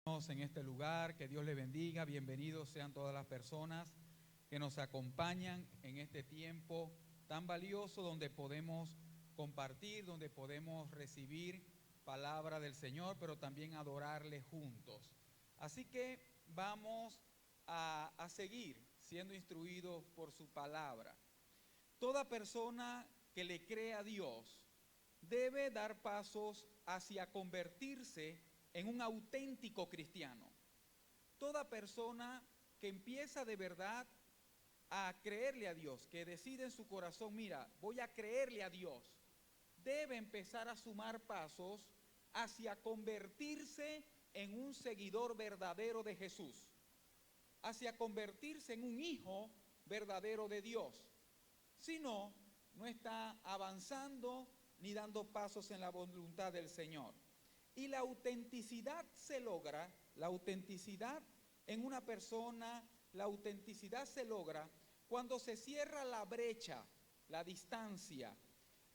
En este lugar, que Dios le bendiga, bienvenidos sean todas las personas que nos acompañan en este tiempo tan valioso donde podemos compartir, donde podemos recibir palabra del Señor, pero también adorarle juntos. Así que vamos a seguir siendo instruidos por su palabra. Toda persona que le cree a Dios debe dar pasos hacia convertirse en un auténtico cristiano. Toda persona que empieza de verdad a creerle a Dios, que decide en su corazón, mira, voy a creerle a Dios, debe empezar a sumar pasos hacia convertirse en un seguidor verdadero de Jesús, hacia convertirse en un hijo verdadero de Dios. Si no, no está avanzando ni dando pasos en la voluntad del Señor. Y la autenticidad se logra, la autenticidad en una persona, la autenticidad se logra cuando se cierra la brecha, la distancia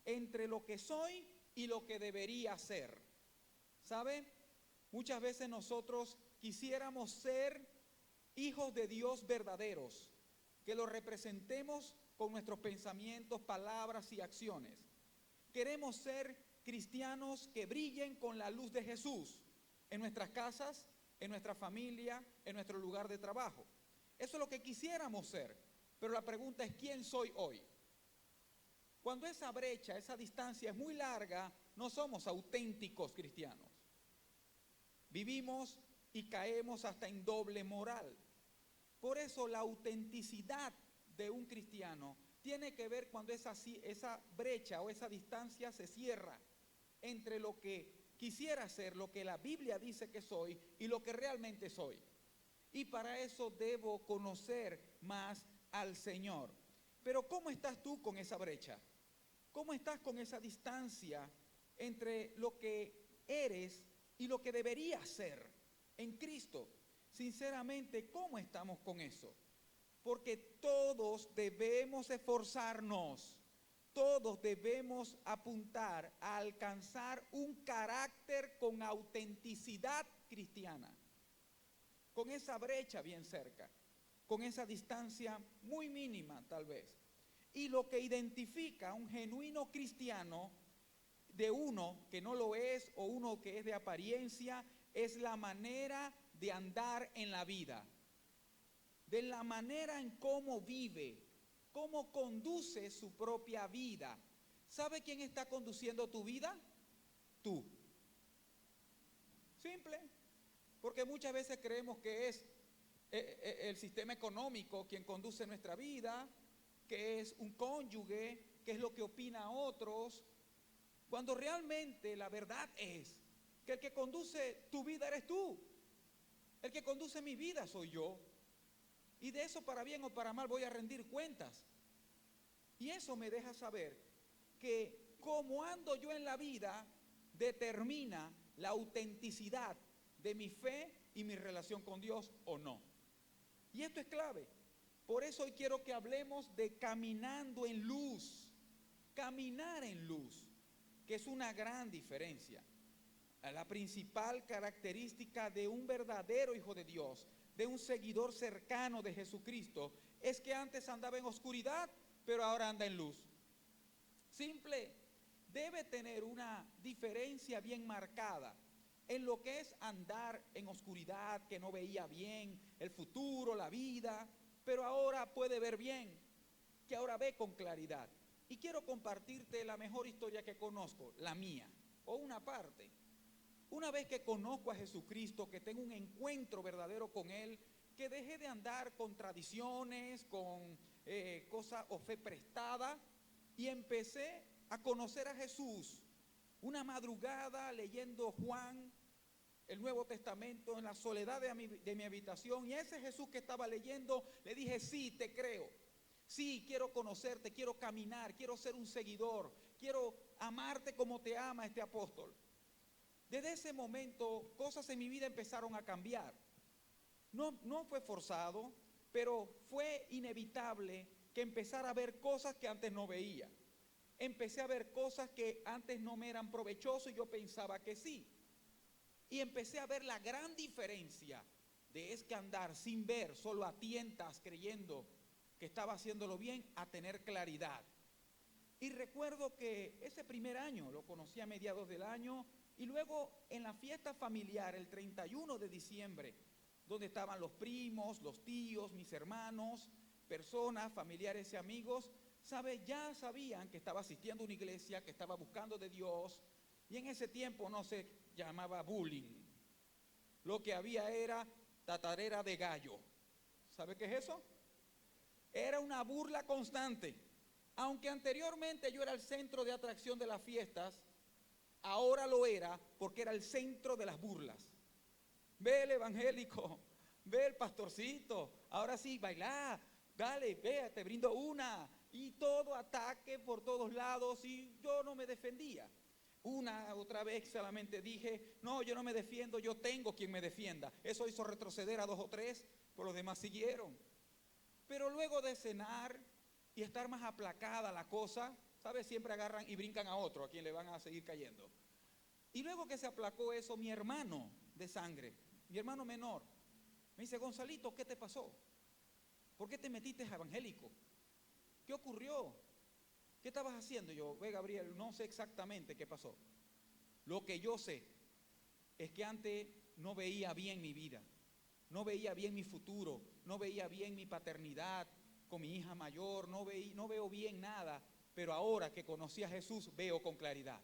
entre lo que soy y lo que debería ser. ¿Sabe? Muchas veces nosotros quisiéramos ser hijos de Dios verdaderos, que lo representemos con nuestros pensamientos, palabras y acciones. Queremos ser cristianos que brillen con la luz de Jesús en nuestras casas, en nuestra familia, en nuestro lugar de trabajo. Eso es lo que quisiéramos ser, pero la pregunta es, ¿quién soy hoy? Cuando esa brecha, esa distancia es muy larga, no somos auténticos cristianos. Vivimos y caemos hasta en doble moral. Por eso la autenticidad de un cristiano tiene que ver cuando esa brecha o esa distancia se cierra entre lo que quisiera ser, lo que la Biblia dice que soy y lo que realmente soy. Y para eso debo conocer más al Señor. Pero ¿cómo estás tú con esa brecha? ¿Cómo estás con esa distancia entre lo que eres y lo que deberías ser en Cristo? Sinceramente, ¿cómo estamos con eso? Porque todos debemos esforzarnos, todos debemos apuntar a alcanzar un carácter con autenticidad cristiana, con esa brecha bien cerca, con esa distancia muy mínima tal vez. Y lo que identifica a un genuino cristiano de uno que no lo es o uno que es de apariencia es la manera de andar en la vida, de la manera en cómo vive, cómo conduce su propia vida. ¿Sabe quién está conduciendo tu vida? Tú. Simple. Porque muchas veces creemos que es el sistema económico quien conduce nuestra vida, que es un cónyuge, que es lo que opina otros, cuando realmente la verdad es que el que conduce tu vida eres tú. El que conduce mi vida soy yo. Y de eso, para bien o para mal, voy a rendir cuentas. Y eso me deja saber que cómo ando yo en la vida determina la autenticidad de mi fe y mi relación con Dios o no. Y esto es clave. Por eso hoy quiero que hablemos de caminando en luz. Caminar en luz, que es una gran diferencia. La principal característica de un verdadero hijo de Dios, de un seguidor cercano de Jesucristo, es que antes andaba en oscuridad, pero ahora anda en luz. Simple. Debe tener una diferencia bien marcada en lo que es andar en oscuridad, que no veía bien el futuro, la vida, pero ahora puede ver bien, que ahora ve con claridad. Y quiero compartirte la mejor historia que conozco, la mía, o una parte. Una vez que conozco a Jesucristo, que tengo un encuentro verdadero con Él, que dejé de andar con tradiciones, con cosas o fe prestada, y empecé a conocer a Jesús. Una madrugada leyendo Juan, el Nuevo Testamento, en la soledad de mi habitación, y a ese Jesús que estaba leyendo, le dije, sí, te creo. Sí, quiero conocerte, quiero caminar, quiero ser un seguidor, quiero amarte como te ama este apóstol. Desde ese momento, cosas en mi vida empezaron a cambiar. No fue forzado, pero fue inevitable que empezara a ver cosas que antes no veía. Empecé a ver cosas que antes no me eran provechosas y yo pensaba que sí. Y empecé a ver la gran diferencia de es que andar sin ver, solo a tientas, creyendo que estaba haciéndolo bien, a tener claridad. Y recuerdo que ese primer año, lo conocí a mediados del año, y luego en la fiesta familiar, el 31 de diciembre, donde estaban los primos, los tíos, mis hermanos, personas, familiares y amigos, ya sabían que estaba asistiendo a una iglesia, que estaba buscando de Dios, y en ese tiempo no se llamaba bullying. Lo que había era tatarera de gallo. ¿Sabe qué es eso? Era una burla constante. Aunque anteriormente yo era el centro de atracción de las fiestas, ahora lo era porque era el centro de las burlas. Ve el evangélico, ve el pastorcito, ahora sí, bailá, dale, ve, te brindo una. Y todo ataque por todos lados y yo no me defendía. Otra vez solamente dije, no, yo no me defiendo, yo tengo quien me defienda. Eso hizo retroceder a 2 o 3, pero los demás siguieron. Pero luego de cenar y estar más aplacada la cosa, ¿sabes? Siempre agarran y brincan a otro, a quien le van a seguir cayendo. Y luego que se aplacó eso, mi hermano de sangre, mi hermano menor, me dice, Gonzalito, ¿qué te pasó? ¿Por qué te metiste a evangélico? ¿Qué ocurrió? ¿Qué estabas haciendo? Yo, ve Gabriel, no sé exactamente qué pasó. Lo que yo sé es que antes no veía bien mi vida, no veía bien mi futuro, no veía bien mi paternidad con mi hija mayor, no veo bien nada, pero ahora que conocí a Jesús veo con claridad.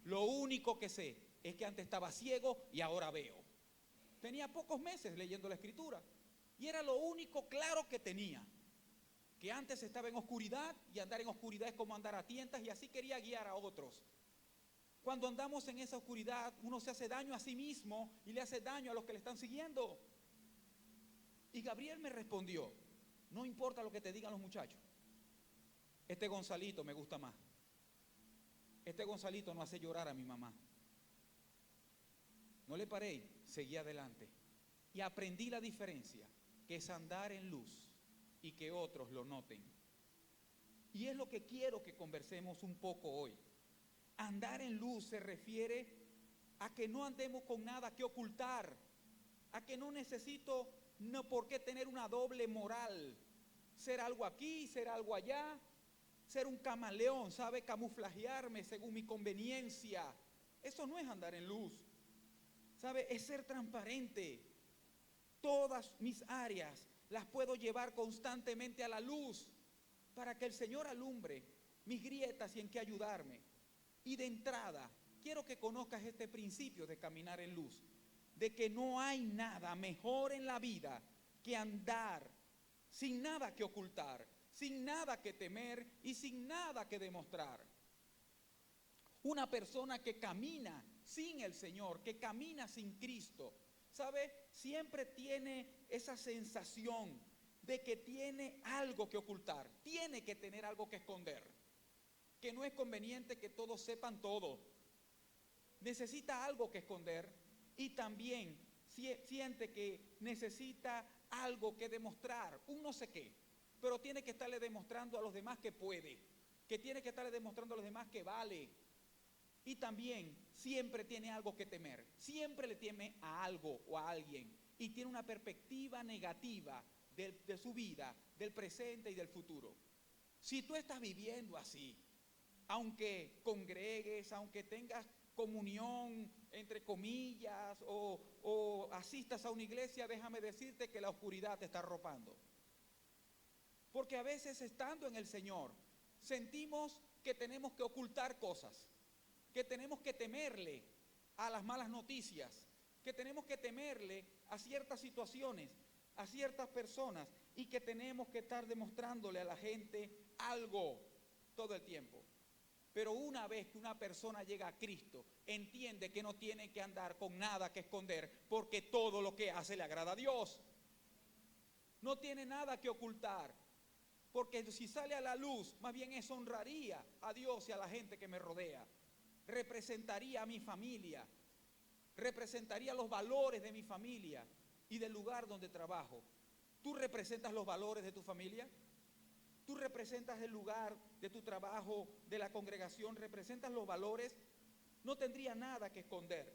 Lo único que sé es que antes estaba ciego y ahora veo. Tenía pocos meses leyendo la Escritura y era lo único claro que tenía. Que antes estaba en oscuridad y andar en oscuridad es como andar a tientas y así quería guiar a otros. Cuando andamos en esa oscuridad, uno se hace daño a sí mismo y le hace daño a los que le están siguiendo. Y Gabriel me respondió, no importa lo que te digan los muchachos, este Gonzalito me gusta más. Este Gonzalito no hace llorar a mi mamá. No le paré, seguí adelante. Y aprendí la diferencia, que es andar en luz y que otros lo noten. Y es lo que quiero que conversemos un poco hoy. Andar en luz se refiere a que no andemos con nada que ocultar, a que no necesito por qué tener una doble moral, ser algo aquí, ser algo allá, ser un camaleón, ¿sabe? Camuflajearme según mi conveniencia. Eso no es andar en luz, ¿sabe? Es ser transparente. Todas mis áreas las puedo llevar constantemente a la luz para que el Señor alumbre mis grietas y en qué ayudarme. Y de entrada, quiero que conozcas este principio de caminar en luz, de que no hay nada mejor en la vida que andar sin nada que ocultar, sin nada que temer y sin nada que demostrar. Una persona que camina sin el Señor, que camina sin Cristo, ¿sabe? Siempre tiene esa sensación de que tiene algo que ocultar, tiene que tener algo que esconder, que no es conveniente que todos sepan todo. Necesita algo que esconder y también siente que necesita algo que demostrar, un no sé qué, pero tiene que estarle demostrando a los demás que puede, que tiene que estarle demostrando a los demás que vale. Y también siempre tiene algo que temer, siempre le teme a algo o a alguien y tiene una perspectiva negativa de su vida, del presente y del futuro. Si tú estás viviendo así, aunque congregues, aunque tengas comunión, entre comillas, o asistas a una iglesia, déjame decirte que la oscuridad te está arropando. Porque a veces estando en el Señor, sentimos que tenemos que ocultar cosas, que tenemos que temerle a las malas noticias, que tenemos que temerle a ciertas situaciones, a ciertas personas, y que tenemos que estar demostrándole a la gente algo todo el tiempo. Pero una vez que una persona llega a Cristo, entiende que no tiene que andar con nada que esconder, porque todo lo que hace le agrada a Dios. No tiene nada que ocultar, porque si sale a la luz, más bien eso honraría a Dios y a la gente que me rodea. Representaría a mi familia, representaría los valores de mi familia y del lugar donde trabajo. ¿Tú representas los valores de tu familia? ¿Tú representas el lugar de tu trabajo, de la congregación? ¿Representas los valores? No tendría nada que esconder.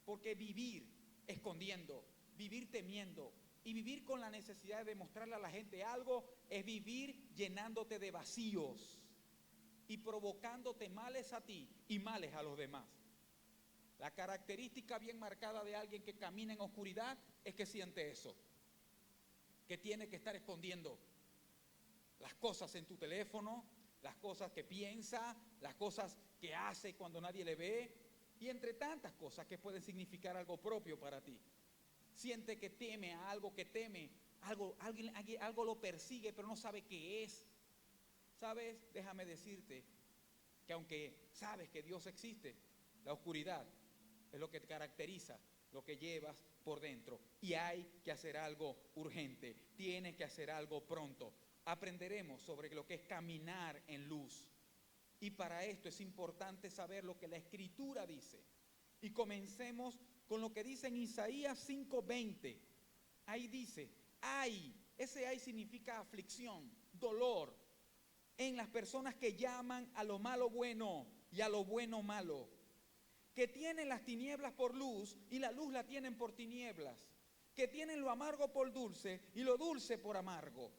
Porque vivir escondiendo, vivir temiendo y vivir con la necesidad de demostrarle a la gente algo es vivir llenándote de vacíos y provocándote males a ti y males a los demás. La característica bien marcada de alguien que camina en oscuridad es que siente eso, que tiene que estar escondiendo las cosas en tu teléfono, las cosas que piensa, las cosas que hace cuando nadie le ve, y entre tantas cosas que pueden significar algo propio para ti. Siente que teme a algo, que teme, algo lo persigue, pero no sabe qué es. ¿Sabes? Déjame decirte que aunque sabes que Dios existe, la oscuridad es lo que te caracteriza, lo que llevas por dentro. Y hay que hacer algo urgente, tienes que hacer algo pronto. Aprenderemos sobre lo que es caminar en luz. Y para esto es importante saber lo que la Escritura dice. Y comencemos con lo que dice en Isaías 5:20. Ahí dice, ay, ese ay significa aflicción, dolor, en las personas que llaman a lo malo bueno y a lo bueno malo, que tienen las tinieblas por luz y la luz la tienen por tinieblas, que tienen lo amargo por dulce y lo dulce por amargo.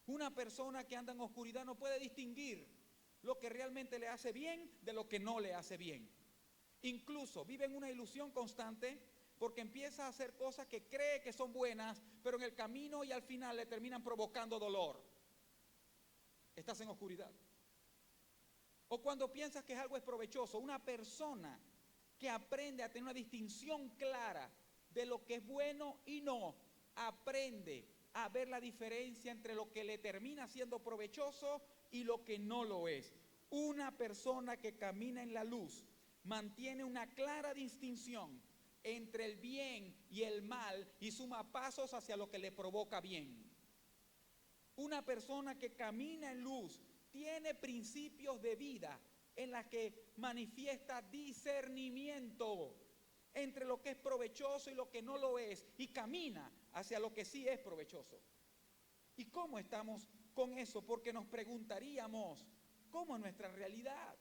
Una persona que anda en oscuridad no puede distinguir lo que realmente le hace bien de lo que no le hace bien. Incluso vive en una ilusión constante porque empieza a hacer cosas que cree que son buenas, pero en el camino y al final le terminan provocando dolor. Estás en oscuridad. O cuando piensas que algo es provechoso, una persona que aprende a tener una distinción clara de lo que es bueno y no, aprende a ver la diferencia entre lo que le termina siendo provechoso y lo que no lo es. Una persona que camina en la luz mantiene una clara distinción entre el bien y el mal y suma pasos hacia lo que le provoca bien. Una persona que camina en luz tiene principios de vida en las que manifiesta discernimiento entre lo que es provechoso y lo que no lo es, y camina hacia lo que sí es provechoso. ¿Y cómo estamos con eso? Porque nos preguntaríamos, ¿cómo es nuestra realidad?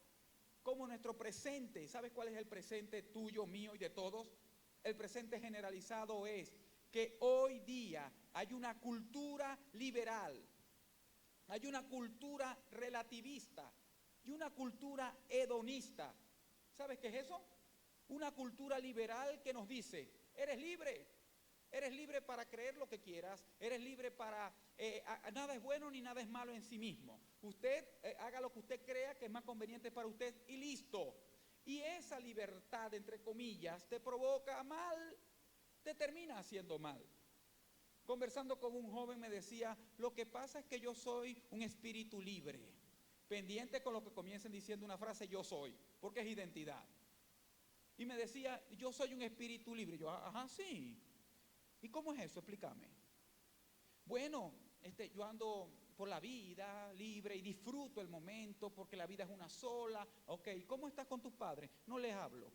¿Cómo es nuestro presente? ¿Sabes cuál es el presente tuyo, mío y de todos? El presente generalizado es que hoy día hay una cultura liberal, hay una cultura relativista y una cultura hedonista. ¿Sabes qué es eso? Una cultura liberal que nos dice, eres libre para creer lo que quieras, eres libre para, nada es bueno ni nada es malo en sí mismo. Usted haga lo que usted crea que es más conveniente para usted y listo. Y esa libertad, entre comillas, te provoca mal, te termina haciendo mal. Conversando con un joven me decía, lo que pasa es que yo soy un espíritu libre. Pendiente con lo que comiencen diciendo una frase, yo soy, porque es identidad. Y me decía, yo soy un espíritu libre. Y yo, ajá, sí. ¿Y cómo es eso? Explícame. Bueno, yo ando por la vida libre y disfruto el momento porque la vida es una sola. Ok, ¿cómo estás con tus padres? No les hablo.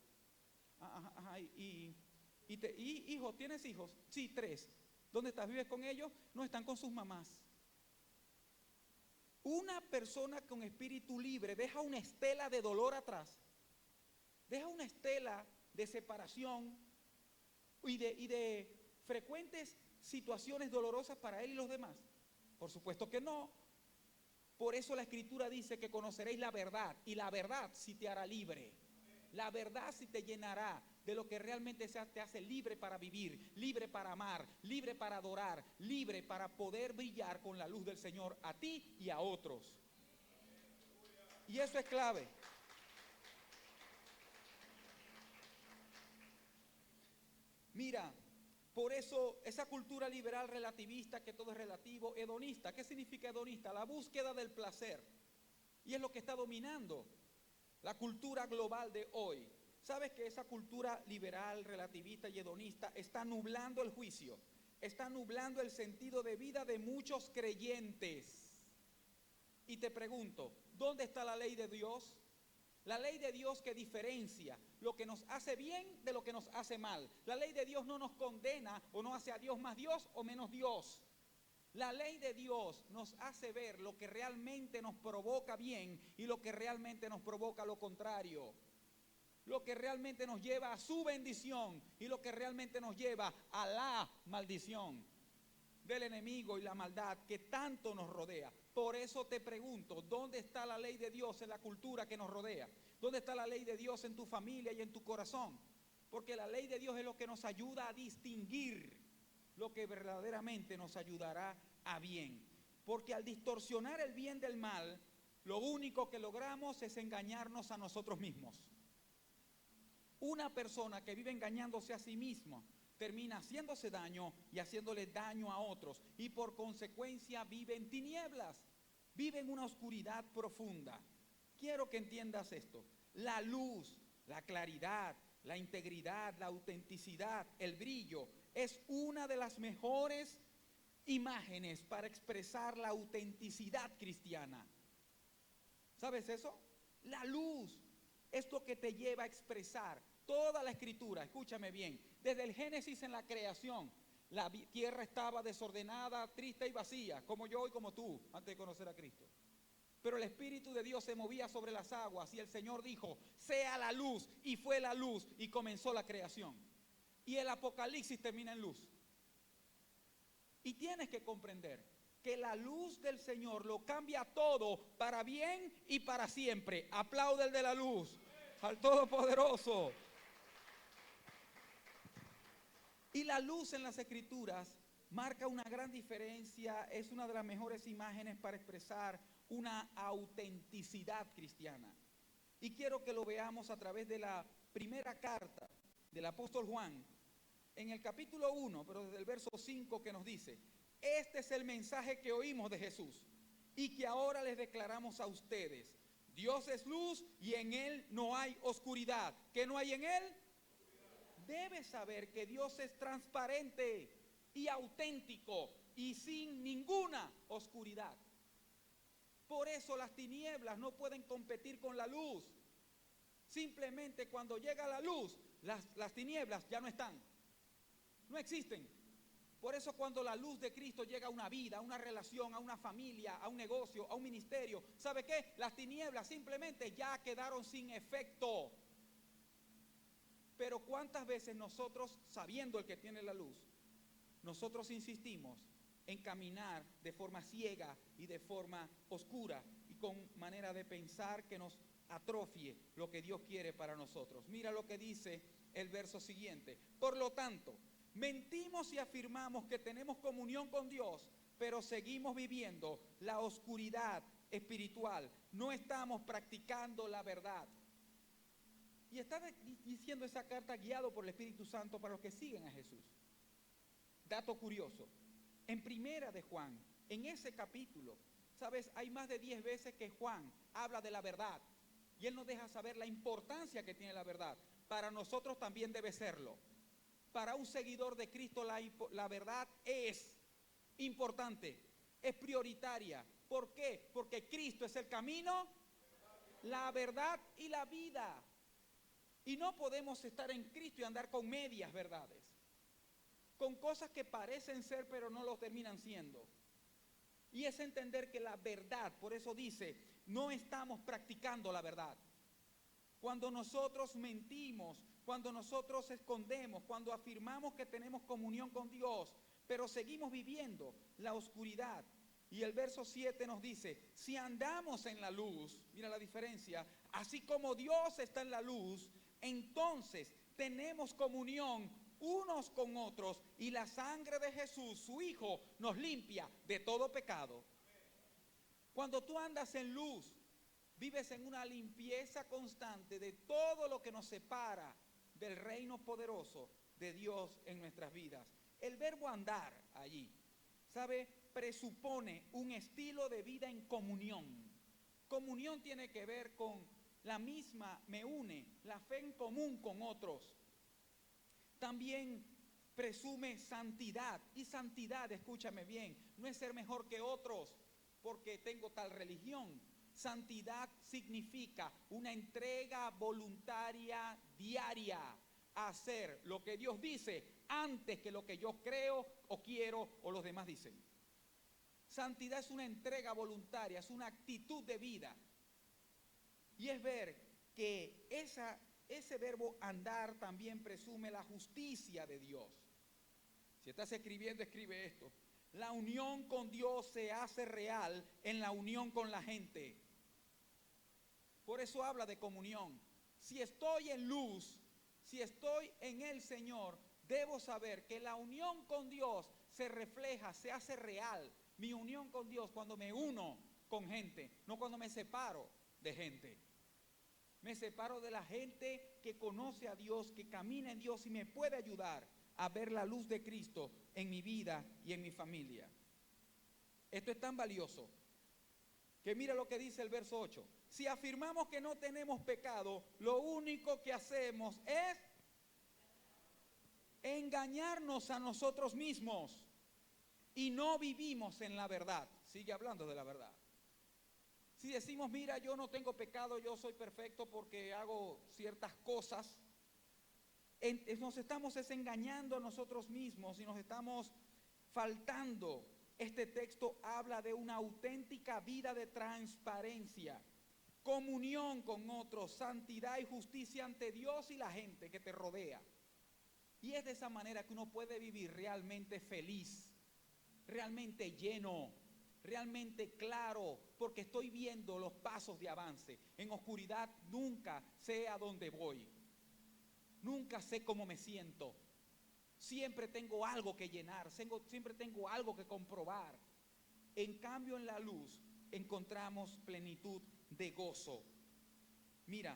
Ajá, hijo, ¿tienes hijos? Sí, 3. ¿Dónde estás? ¿Vives con ellos? No, están con sus mamás. Una persona con espíritu libre deja una estela de dolor atrás. Deja una estela de separación y de frecuentes situaciones dolorosas para él y los demás. Por supuesto que no. Por eso la Escritura dice que conoceréis la verdad, y la verdad sí te hará libre. La verdad sí te llenará de lo que realmente te hace libre para vivir, libre para amar, libre para adorar, libre para poder brillar con la luz del Señor a ti y a otros. Y eso es clave. Mira, por eso esa cultura liberal relativista, que todo es relativo, hedonista. ¿Qué significa hedonista? La búsqueda del placer. Y es lo que está dominando la cultura global de hoy. ¿Sabes que esa cultura liberal, relativista y hedonista está nublando el juicio? Está nublando el sentido de vida de muchos creyentes. Y te pregunto, ¿dónde está la ley de Dios? La ley de Dios que diferencia lo que nos hace bien de lo que nos hace mal. La ley de Dios no nos condena o no hace a Dios más Dios o menos Dios. La ley de Dios nos hace ver lo que realmente nos provoca bien y lo que realmente nos provoca lo contrario. lo que realmente nos lleva a su bendición y lo que realmente nos lleva a la maldición del enemigo y la maldad que tanto nos rodea. Por eso te pregunto, ¿dónde está la ley de Dios en la cultura que nos rodea? ¿Dónde está la ley de Dios en tu familia y en tu corazón? Porque la ley de Dios es lo que nos ayuda a distinguir lo que verdaderamente nos ayudará a bien. Porque al distorsionar el bien del mal, lo único que logramos es engañarnos a nosotros mismos. Una persona que vive engañándose a sí mismo termina haciéndose daño y haciéndole daño a otros, y por consecuencia vive en tinieblas, vive en una oscuridad profunda. Quiero que entiendas esto: la luz, la claridad, la integridad, la autenticidad, el brillo, es una de las mejores imágenes para expresar la autenticidad cristiana. ¿Sabes eso? La luz es lo que te lleva a expresar toda la escritura. Escúchame bien, desde el Génesis en la creación, la tierra estaba desordenada, triste y vacía, como yo y como tú, antes de conocer a Cristo. Pero el Espíritu de Dios se movía sobre las aguas y el Señor dijo, sea la luz, y fue la luz, y comenzó la creación. Y el Apocalipsis termina en luz. Y tienes que comprender que la luz del Señor lo cambia todo para bien y para siempre. Aplaude el de la luz, al Todopoderoso. Y la luz en las Escrituras marca una gran diferencia, es una de las mejores imágenes para expresar una autenticidad cristiana. Y quiero que lo veamos a través de la primera carta del apóstol Juan, en el capítulo 1, pero desde el verso 5, que nos dice: este es el mensaje que oímos de Jesús y que ahora les declaramos a ustedes. Dios es luz y en Él no hay oscuridad. ¿Qué no hay en Él? Debes saber que Dios es transparente y auténtico y sin ninguna oscuridad. Por eso las tinieblas no pueden competir con la luz. Simplemente cuando llega la luz, las tinieblas ya no están, no existen. Por eso cuando la luz de Cristo llega a una vida, a una relación, a una familia, a un negocio, a un ministerio, ¿sabe qué? Las tinieblas simplemente ya quedaron sin efecto. Pero ¿cuántas veces nosotros, sabiendo el que tiene la luz, nosotros insistimos en caminar de forma ciega y de forma oscura y con manera de pensar que nos atrofie lo que Dios quiere para nosotros? Mira lo que dice el verso siguiente. Por lo tanto, mentimos y afirmamos que tenemos comunión con Dios, pero seguimos viviendo la oscuridad espiritual. No estamos practicando la verdad. Y está diciendo esa carta guiado por el Espíritu Santo para los que siguen a Jesús. Dato curioso, en primera de Juan, en ese capítulo, ¿sabes? Hay más de 10 veces que Juan habla de la verdad. Y él nos deja saber la importancia que tiene la verdad. Para nosotros también debe serlo. Para un seguidor de Cristo la verdad es importante, es prioritaria. ¿Por qué? Porque Cristo es el camino, la verdad y la vida. Y no podemos estar en Cristo y andar con medias verdades, con cosas que parecen ser pero no lo terminan siendo. Y es entender que la verdad, por eso dice, no estamos practicando la verdad. Cuando nosotros mentimos, cuando nosotros escondemos, cuando afirmamos que tenemos comunión con Dios, pero seguimos viviendo la oscuridad. Y el verso 7 nos dice, si andamos en la luz, mira la diferencia, así como Dios está en la luz, entonces tenemos comunión unos con otros y la sangre de Jesús, su Hijo, nos limpia de todo pecado. Cuando tú andas en luz, vives en una limpieza constante de todo lo que nos separa del reino poderoso de Dios en nuestras vidas. El verbo andar allí, ¿sabe? Presupone un estilo de vida en comunión. Comunión tiene que ver con la misma, me une, la fe en común con otros. También presume santidad. Y santidad, escúchame bien, no es ser mejor que otros porque tengo tal religión. Santidad significa una entrega voluntaria diaria a hacer lo que Dios dice antes que lo que yo creo o quiero o los demás dicen. Santidad es una entrega voluntaria, es una actitud de vida. Y es ver que ese verbo andar también presume la justicia de Dios. Si estás escribiendo, escribe esto. La unión con Dios se hace real en la unión con la gente. Por eso habla de comunión. Si estoy en luz, si estoy en el Señor, debo saber que la unión con Dios se refleja, se hace real. Mi unión con Dios cuando me uno con gente, no cuando me separo de gente. Me separo de la gente que conoce a Dios, que camina en Dios y me puede ayudar a ver la luz de Cristo en mi vida y en mi familia. Esto es tan valioso que mira lo que dice el verso 8. Si afirmamos que no tenemos pecado, lo único que hacemos es engañarnos a nosotros mismos y no vivimos en la verdad. Sigue hablando de la verdad. Si decimos, mira, yo no tengo pecado, yo soy perfecto porque hago ciertas cosas, nos estamos desengañando a nosotros mismos y nos estamos faltando. Este texto habla de una auténtica vida de transparencia, comunión con otros, santidad y justicia ante Dios y la gente que te rodea. Y es de esa manera que uno puede vivir realmente feliz, realmente lleno, realmente claro, porque estoy viendo los pasos de avance. En oscuridad nunca sé a dónde voy. Nunca sé cómo me siento. Siempre tengo algo que llenar, siempre tengo algo que comprobar. En cambio, en la luz encontramos plenitud de gozo. Mira,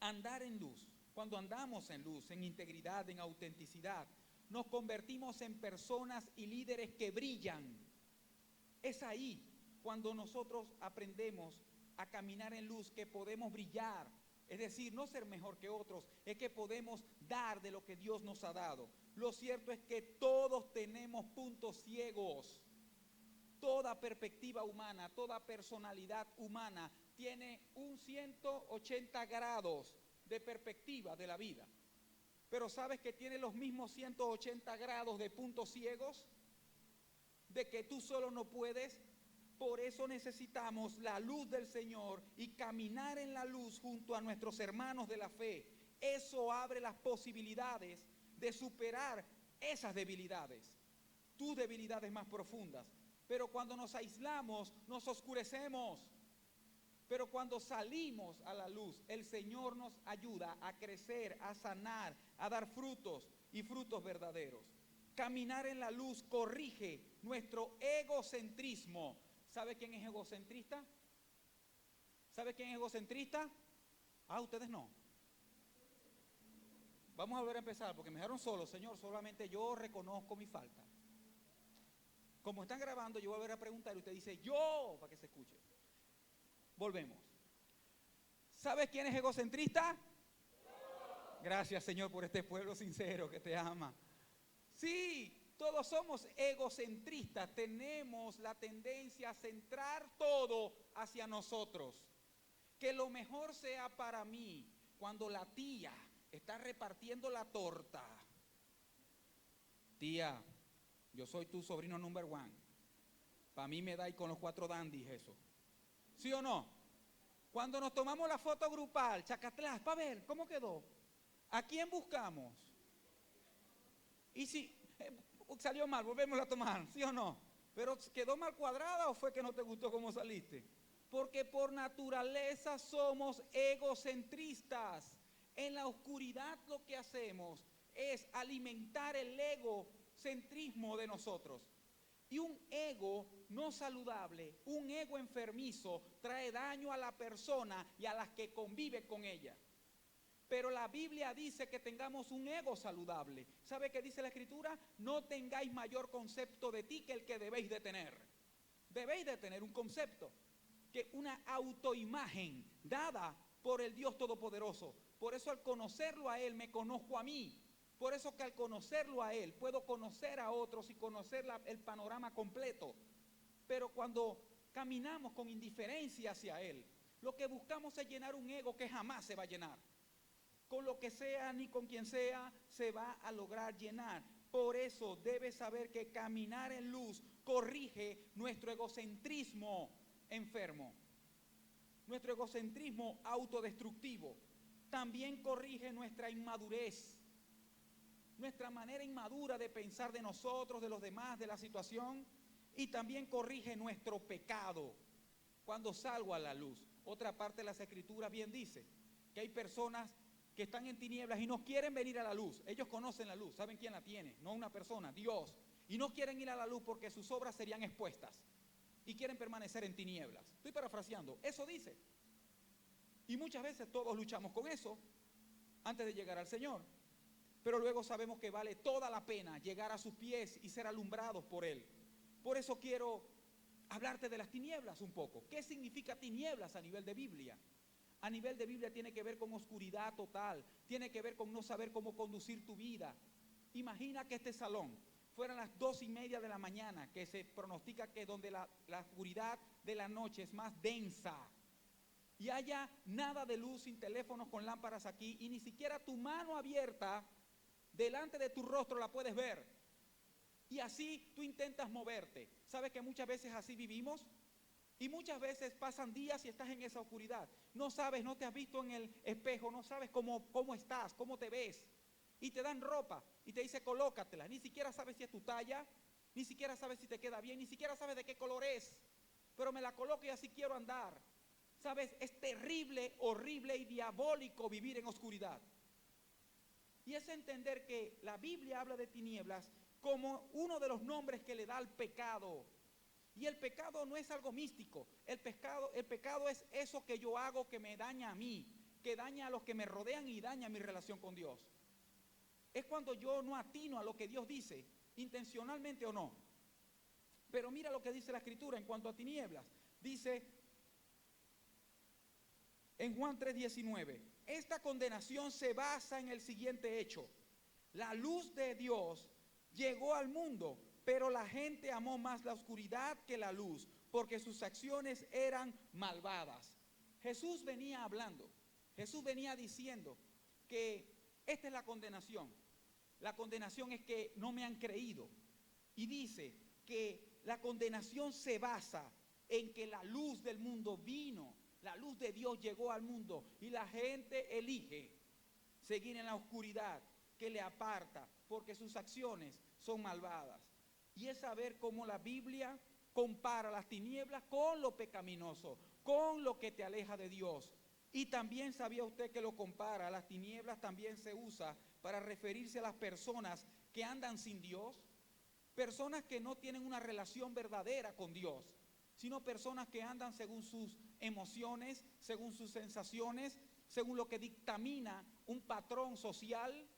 andar en luz, cuando andamos en luz, en integridad, en autenticidad, nos convertimos en personas y líderes que brillan. Es ahí cuando nosotros aprendemos a caminar en luz que podemos brillar. Es decir, no ser mejor que otros, es que podemos dar de lo que Dios nos ha dado. Lo cierto es que todos tenemos puntos ciegos. Toda perspectiva humana, toda personalidad humana tiene un 180 grados de perspectiva de la vida. Pero ¿sabes que tiene los mismos 180 grados de puntos ciegos? De que tú solo no puedes. Por eso necesitamos la luz del Señor y caminar en la luz junto a nuestros hermanos de la fe. Eso abre las posibilidades de superar esas debilidades, tus debilidades más profundas. Pero cuando nos aislamos, nos oscurecemos. Pero cuando salimos a la luz, el Señor nos ayuda a crecer, a sanar, a dar frutos y frutos verdaderos. Caminar en la luz corrige nuestro egocentrismo. ¿Sabe quién es egocentrista? ¿Sabe quién es egocentrista? Ah, ustedes no. Vamos a volver a empezar porque me dejaron solo, Señor, solamente yo reconozco mi falta. Como están grabando, yo voy a volver a preguntar y usted dice, yo, para que se escuche. Volvemos. ¿Sabes quién es egocentrista? Gracias, Señor, por este pueblo sincero que te ama. Sí. Todos somos egocentristas, tenemos la tendencia a centrar todo hacia nosotros. Que lo mejor sea para mí. Cuando la tía está repartiendo la torta. Tía, yo soy tu sobrino number one. Para mí me da y con los 4 dandis eso. ¿Sí o no? Cuando nos tomamos la foto grupal, chacatlás, para ver, ¿cómo quedó? ¿A quién buscamos? Y si salió mal, volvemos a tomar, ¿sí o no? ¿Pero quedó mal cuadrada o fue que no te gustó cómo saliste? Porque por naturaleza somos egocentristas. En la oscuridad lo que hacemos es alimentar el egocentrismo de nosotros. Y un ego no saludable, un ego enfermizo, trae daño a la persona y a las que convive con ella. Pero la Biblia dice que tengamos un ego saludable. ¿Sabe qué dice la Escritura? No tengáis mayor concepto de ti que el que debéis de tener. Debéis de tener un concepto, que una autoimagen dada por el Dios Todopoderoso. Por eso al conocerlo a Él me conozco a mí. Por eso que al conocerlo a Él puedo conocer a otros y conocer el panorama completo. Pero cuando caminamos con indiferencia hacia Él, lo que buscamos es llenar un ego que jamás se va a llenar. Con lo que sea ni con quien sea se va a lograr llenar. Por eso debes saber que caminar en luz corrige nuestro egocentrismo enfermo, nuestro egocentrismo autodestructivo. también corrige nuestra inmadurez, nuestra manera inmadura de pensar de nosotros, de los demás, de la situación, y también corrige nuestro pecado cuando salgo a la luz. Otra parte de las Escrituras bien dice que hay personas que están en tinieblas y no quieren venir a la luz. Ellos conocen la luz, saben quién la tiene, no una persona, Dios. Y no quieren ir a la luz porque sus obras serían expuestas y quieren permanecer en tinieblas. Estoy parafraseando, eso dice. Y muchas veces todos luchamos con eso antes de llegar al Señor. Pero luego sabemos que vale toda la pena llegar a sus pies y ser alumbrados por Él. Por eso quiero hablarte de las tinieblas un poco. ¿Qué significa tinieblas a nivel de Biblia? A nivel de Biblia tiene que ver con oscuridad total, tiene que ver con no saber cómo conducir tu vida. Imagina que este salón fueran las 2:30 de la mañana, que se pronostica que donde la oscuridad de la noche es más densa, y haya nada de luz, sin teléfonos, con lámparas aquí, y ni siquiera tu mano abierta delante de tu rostro la puedes ver. Y así tú intentas moverte. ¿Sabes que muchas veces así vivimos? Y muchas veces pasan días y estás en esa oscuridad. No sabes, no te has visto en el espejo, no sabes cómo estás, cómo te ves. Y te dan ropa y te dice colócatela. Ni siquiera sabes si es tu talla, ni siquiera sabes si te queda bien, ni siquiera sabes de qué color es. Pero me la coloco y así quiero andar. ¿Sabes? Es terrible, horrible y diabólico vivir en oscuridad. Y es entender que la Biblia habla de tinieblas como uno de los nombres que le da al pecado. Y el pecado no es algo místico. El pecado es eso que yo hago que me daña a mí, que daña a los que me rodean y daña mi relación con Dios. Es cuando yo no atino a lo que Dios dice, intencionalmente o no. Pero mira lo que dice la Escritura en cuanto a tinieblas. Dice en Juan 3:19, esta condenación se basa en el siguiente hecho. La luz de Dios llegó al mundo, pero la gente amó más la oscuridad que la luz, porque sus acciones eran malvadas. Jesús venía hablando, Jesús venía diciendo que esta es la condenación. La condenación es que no me han creído. Y dice que la condenación se basa en que la luz del mundo vino, la luz de Dios llegó al mundo y la gente elige seguir en la oscuridad que le aparta porque sus acciones son malvadas. Y es saber cómo la Biblia compara las tinieblas con lo pecaminoso, con lo que te aleja de Dios. Y también sabía usted que lo compara, las tinieblas también se usa para referirse a las personas que andan sin Dios, personas que no tienen una relación verdadera con Dios, sino personas que andan según sus emociones, según sus sensaciones, según lo que dictamina un patrón social.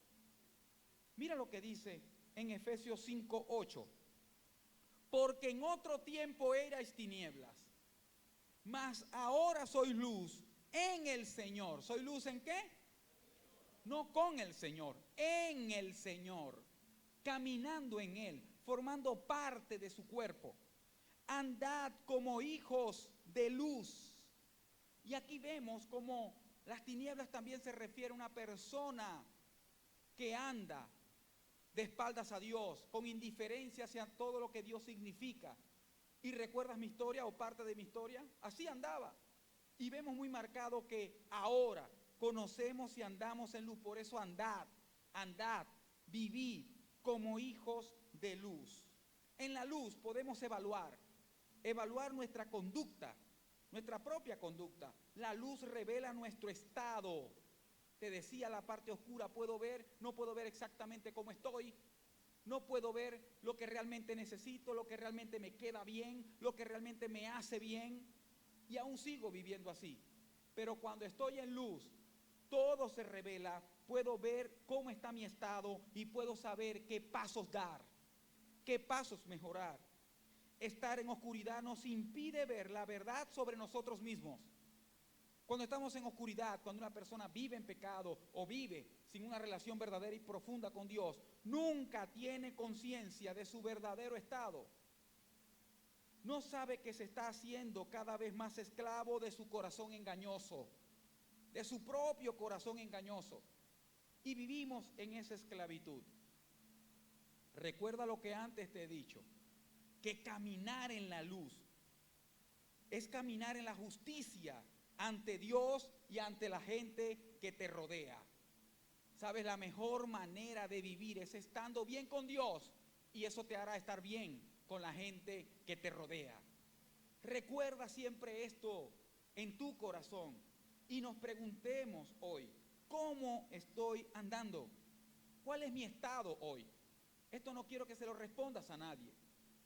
Mira lo que dice en Efesios 5:8. Porque en otro tiempo erais tinieblas, mas ahora sois luz en el Señor. ¿Soy luz en qué? No con el Señor, en el Señor, caminando en Él, formando parte de su cuerpo. Andad como hijos de luz. Y aquí vemos como las tinieblas también se refiere a una persona que anda de espaldas a Dios, con indiferencia hacia todo lo que Dios significa. ¿Y recuerdas mi historia o parte de mi historia? Así andaba. Y vemos muy marcado que ahora conocemos y andamos en luz. Por eso andad, vivid como hijos de luz. En la luz podemos evaluar nuestra conducta, nuestra propia conducta. La luz revela nuestro estado. Te decía la parte oscura, no puedo ver exactamente cómo estoy, no puedo ver lo que realmente necesito, lo que realmente me queda bien, lo que realmente me hace bien, y aún sigo viviendo así. Pero cuando estoy en luz, todo se revela, puedo ver cómo está mi estado y puedo saber qué pasos dar, qué pasos mejorar. Estar en oscuridad nos impide ver la verdad sobre nosotros mismos. Cuando estamos en oscuridad, cuando una persona vive en pecado o vive sin una relación verdadera y profunda con Dios, nunca tiene conciencia de su verdadero estado. No sabe que se está haciendo cada vez más esclavo de su corazón engañoso, de su propio corazón engañoso. Y vivimos en esa esclavitud. Recuerda lo que antes te he dicho, que caminar en la luz es caminar en la justicia ante Dios y ante la gente que te rodea. Sabes, la mejor manera de vivir es estando bien con Dios, y eso te hará estar bien con la gente que te rodea. Recuerda siempre esto en tu corazón y nos preguntemos hoy, ¿cómo estoy andando? ¿Cuál es mi estado hoy? Esto no quiero que se lo respondas a nadie.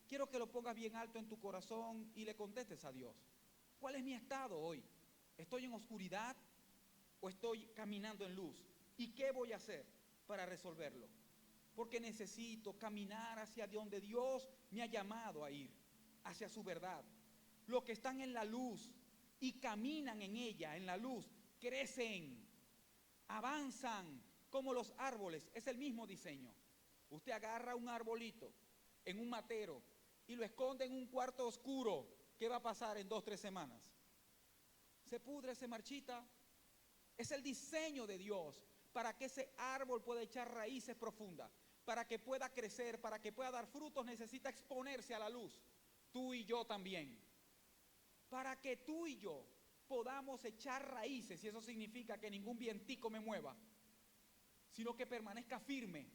Quiero que lo pongas bien alto en tu corazón y le contestes a Dios. ¿Cuál es mi estado hoy? ¿Estoy en oscuridad o estoy caminando en luz? ¿Y qué voy a hacer para resolverlo? Porque necesito caminar hacia donde Dios me ha llamado a ir, hacia su verdad. Los que están en la luz y caminan en ella, en la luz, crecen, avanzan como los árboles. Es el mismo diseño. Usted agarra un arbolito en un matero y lo esconde en un cuarto oscuro. ¿Qué va a pasar en 2 o 3 semanas? Se pudre, se marchita. Es el diseño de Dios para que ese árbol pueda echar raíces profundas, para que pueda crecer, para que pueda dar frutos, necesita exponerse a la luz. Tú y yo también. Para que tú y yo podamos echar raíces, y eso significa que ningún vientico me mueva, sino que permanezca firme,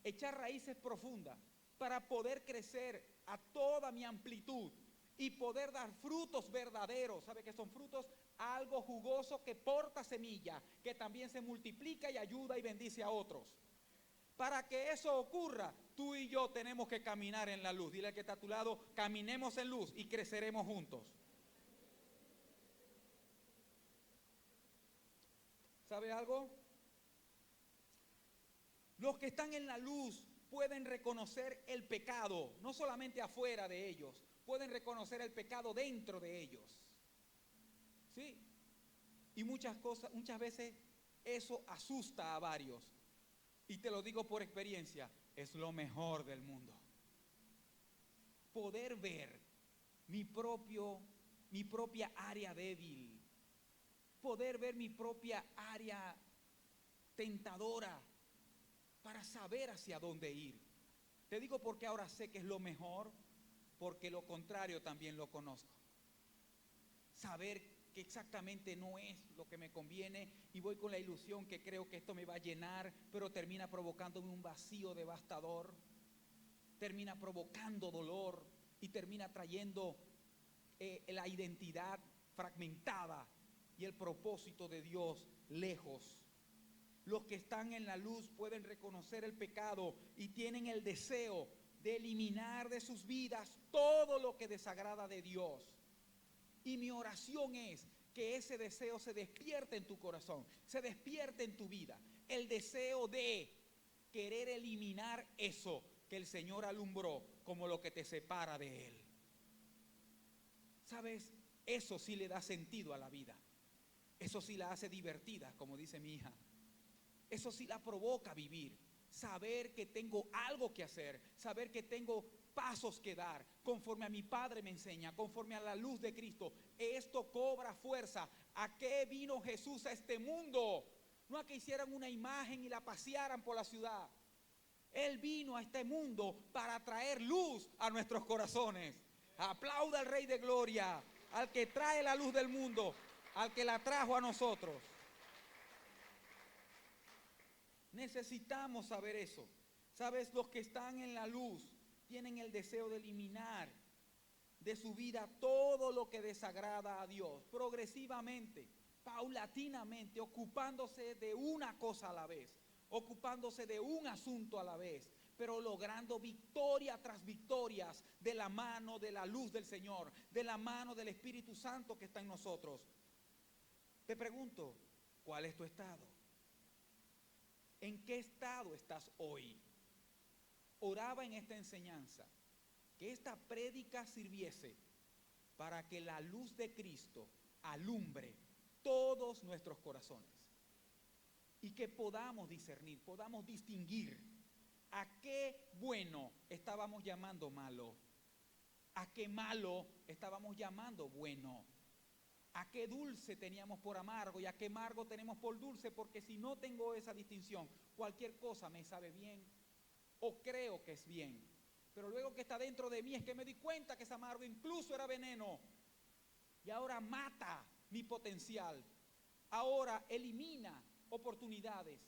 echar raíces profundas, para poder crecer a toda mi amplitud y poder dar frutos verdaderos. ¿Sabe qué son frutos? Algo jugoso que porta semilla, que también se multiplica y ayuda y bendice a otros. Para que eso ocurra, tú y yo tenemos que caminar en la luz. Dile al que está a tu lado, caminemos en luz y creceremos juntos. ¿Sabe algo? Los que están en la luz pueden reconocer el pecado, no solamente afuera de ellos, pueden reconocer el pecado dentro de ellos. ¿Sí? Y muchas veces eso asusta a varios. Y te lo digo por experiencia, es lo mejor del mundo. Poder ver mi propia área débil, poder ver mi propia área tentadora para saber hacia dónde ir. Te digo porque ahora sé que es lo mejor, porque lo contrario también lo conozco. Saber que exactamente no es lo que me conviene y voy con la ilusión que creo que esto me va a llenar, pero termina provocándome un vacío devastador, termina provocando dolor y termina trayendo la identidad fragmentada y el propósito de Dios lejos. Los que están en la luz pueden reconocer el pecado y tienen el deseo de eliminar de sus vidas todo lo que desagrada de Dios. Y mi oración es que ese deseo se despierte en tu corazón, se despierte en tu vida. El deseo de querer eliminar eso que el Señor alumbró como lo que te separa de Él. ¿Sabes? Eso sí le da sentido a la vida. Eso sí la hace divertida, como dice mi hija. Eso sí la provoca vivir. Saber que tengo algo que hacer, saber que tengo pasos que dar, conforme a mi Padre me enseña, conforme a la luz de Cristo. Esto cobra fuerza. ¿A qué vino Jesús a este mundo? No a que hicieran una imagen y la pasearan por la ciudad. Él vino a este mundo para traer luz a nuestros corazones. Aplauda al Rey de Gloria, al que trae la luz del mundo, al que la trajo a nosotros. Necesitamos saber eso. ¿Sabes? Los que están en la luz tienen el deseo de eliminar de su vida todo lo que desagrada a Dios, progresivamente, paulatinamente, ocupándose de una cosa a la vez, ocupándose de un asunto a la vez, pero logrando victoria tras victorias de la mano de la luz del Señor, de la mano del Espíritu Santo que está en nosotros. Te pregunto, ¿cuál es tu estado? ¿En qué estado estás hoy? Oraba en esta enseñanza que esta prédica sirviese para que la luz de Cristo alumbre todos nuestros corazones y que podamos discernir, podamos distinguir a qué bueno estábamos llamando malo, a qué malo estábamos llamando bueno, a qué dulce teníamos por amargo y a qué amargo tenemos por dulce, porque si no tengo esa distinción, cualquier cosa me sabe bien o creo que es bien, pero luego que está dentro de mí es que me di cuenta que ese amargo incluso era veneno y ahora mata mi potencial, ahora elimina oportunidades.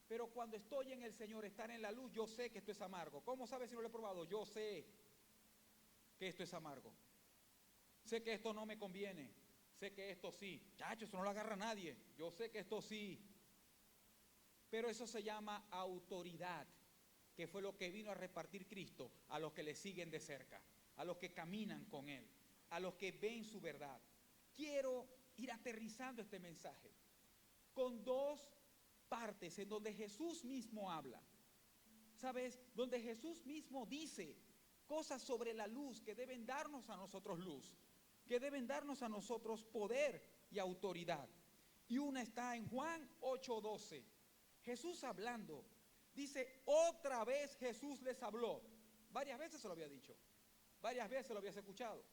Pero cuando estoy en el Señor, estar en la luz, yo sé que esto es amargo. ¿Cómo sabes si no lo he probado? Yo sé que esto es amargo. Sé que esto no me conviene. Sé que esto sí. Chacho, eso no lo agarra nadie. Yo sé que esto sí. Pero eso se llama autoridad, que fue lo que vino a repartir Cristo a los que le siguen de cerca, a los que caminan con Él, a los que ven su verdad. Quiero ir aterrizando este mensaje con dos partes en donde Jesús mismo habla. ¿Sabes? Donde Jesús mismo dice cosas sobre la luz que deben darnos a nosotros luz, que deben darnos a nosotros poder y autoridad. Y una está en Juan 8:12. Jesús hablando, dice, otra vez Jesús les habló. Varias veces se lo había dicho, varias veces lo habías escuchado.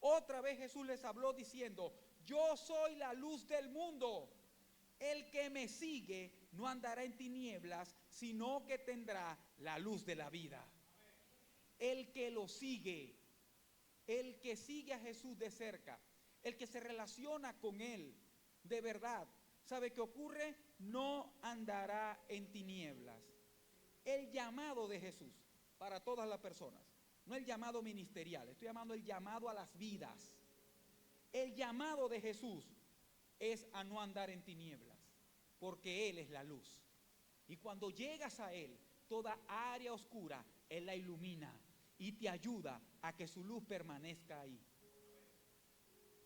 Otra vez Jesús les habló diciendo, yo soy la luz del mundo. El que me sigue no andará en tinieblas, sino que tendrá la luz de la vida. El que lo sigue, el que sigue a Jesús de cerca, el que se relaciona con Él de verdad, ¿sabe qué ocurre? No andará en tinieblas. El llamado de Jesús para todas las personas, no el llamado ministerial, estoy llamando el llamado a las vidas. El llamado de Jesús es a no andar en tinieblas, porque Él es la luz. Y cuando llegas a Él, toda área oscura, Él la ilumina y te ayuda a que su luz permanezca ahí.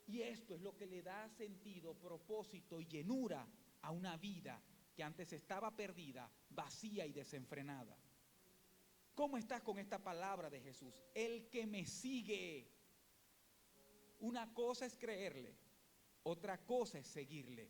Y esto es lo que le da sentido, propósito y llenura a una vida que antes estaba perdida, vacía y desenfrenada. ¿Cómo estás con esta palabra de Jesús? El que me sigue. Una cosa es creerle, otra cosa es seguirle.